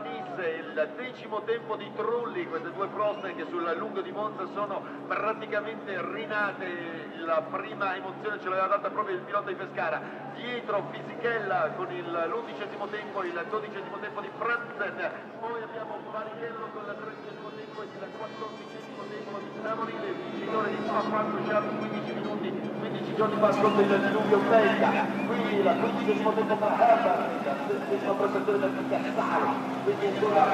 Nisse, il decimo tempo di Trulli, queste due proste che sul lungo di Monza sono praticamente rinate. La prima emozione ce l'aveva data proprio il pilota di Pescara. Dietro Fisichella con l'11° tempo, il 12° tempo di Franzen, poi abbiamo Barichello con il 13° tempo e il 14° tempo di Samonile, vincitore di Franco Sciarpi 15 minuti 15 giorni fa contro il Diluvio Belga. Qui il 15° tempo per Herbert, la 16ª prestazione del Cassaro, quindi ancora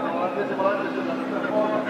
l'olandese volante sulla nostra forma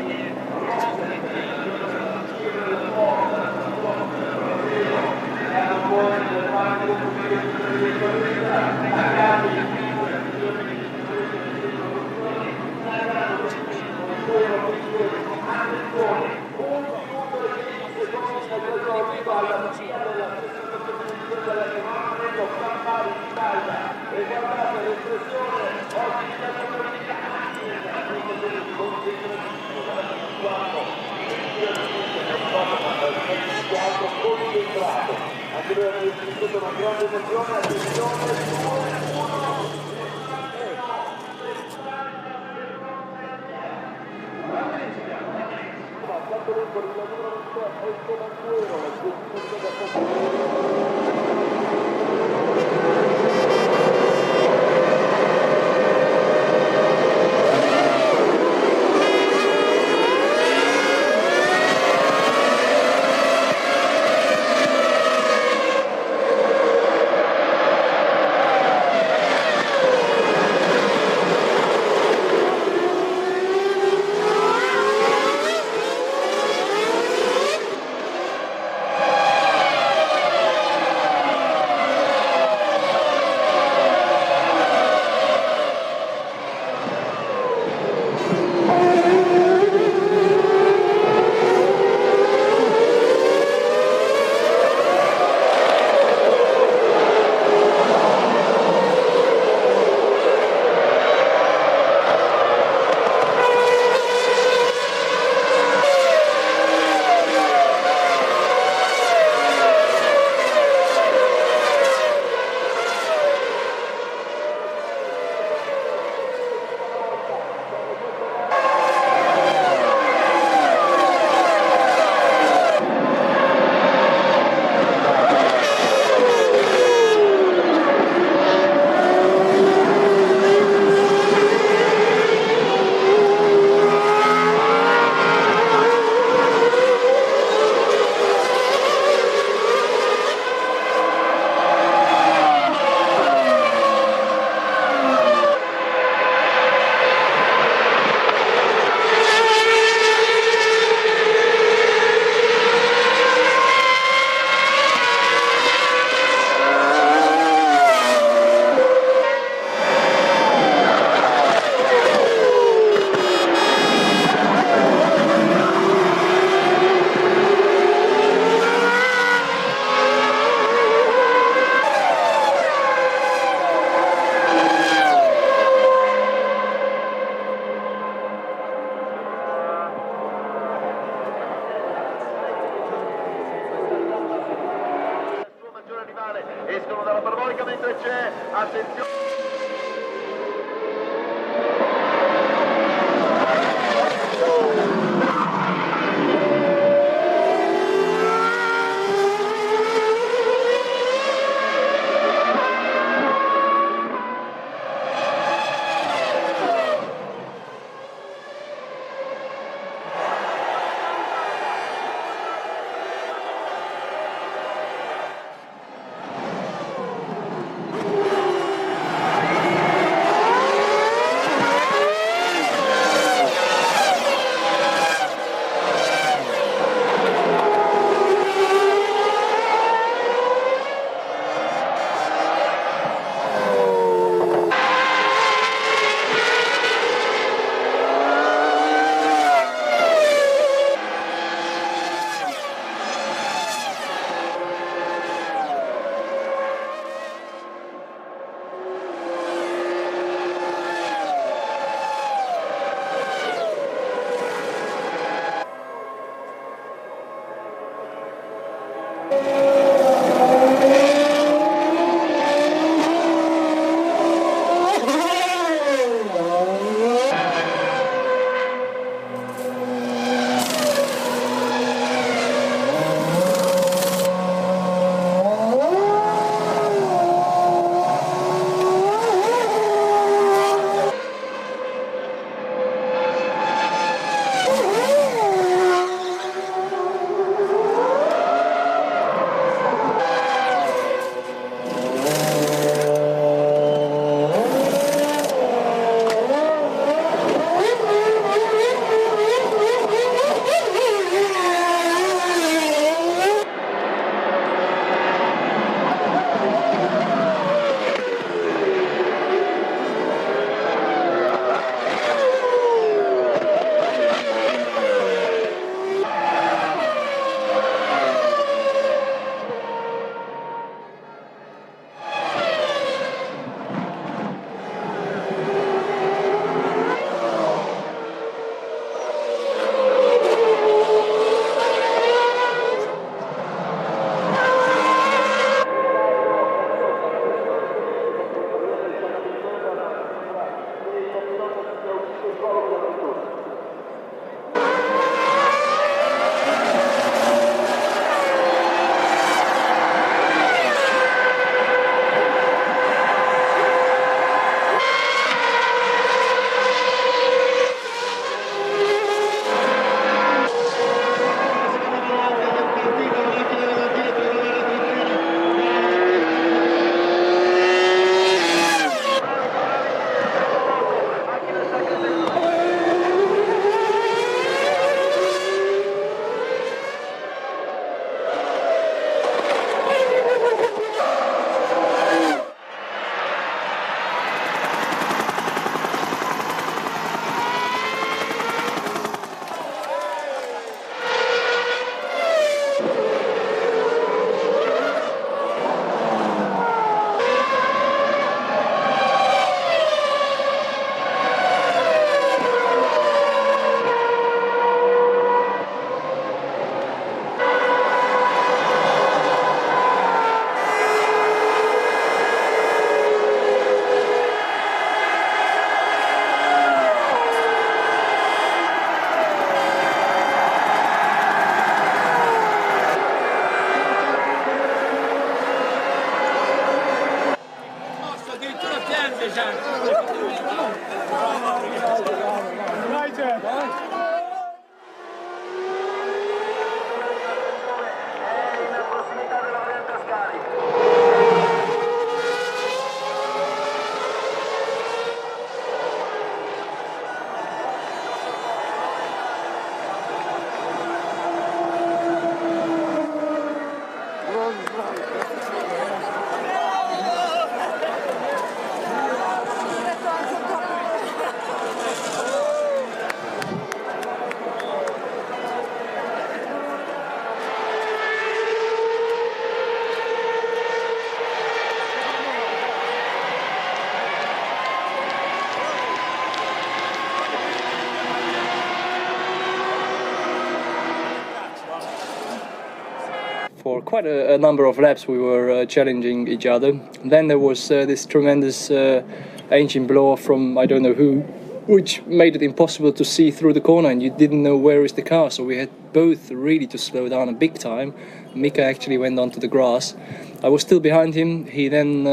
anche lui ha vissuto una grande emozione, attenzione, escono dalla parabolica mentre c'è, attenzione. For quite a number of laps we were challenging each other. Then there was this tremendous engine blow from I don't know who, which made it impossible to see through the corner, and you didn't know where is the car, so we had both really to slow down a big time. Mika actually went onto the grass. I was still behind him. He then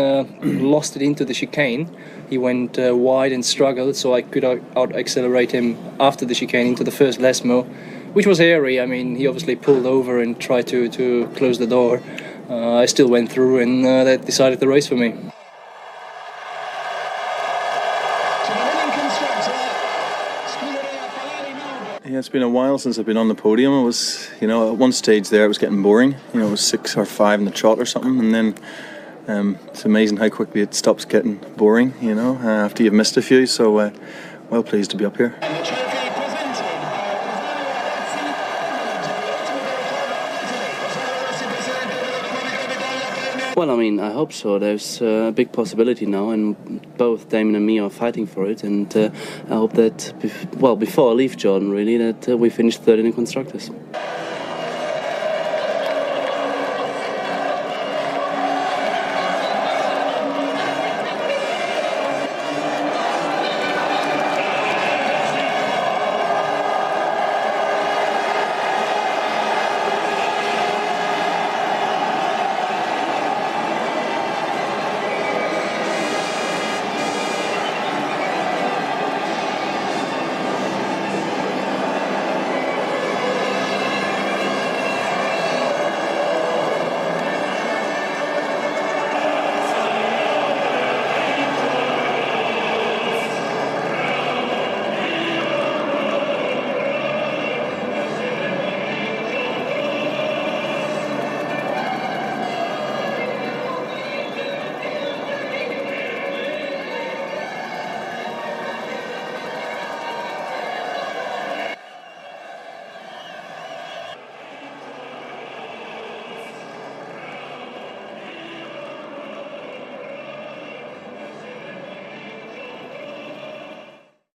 lost it into the chicane. He went wide and struggled, so I could out-accelerate him after the chicane into the first Lesmo, which was hairy. I mean, he obviously pulled over and tried to close the door. I still went through, and that decided the race for me. Yeah, it's been a while since I've been on the podium. It was, at one stage there it was getting boring. It was 6 or 5 in the trot or something, and then it's amazing how quickly it stops getting boring, after you've missed a few. So well pleased to be up here. Well, I mean, I hope so. There's a big possibility now, and both Damon and me are fighting for it. And I hope that, before I leave Jordan, really, that we finish third in the Constructors.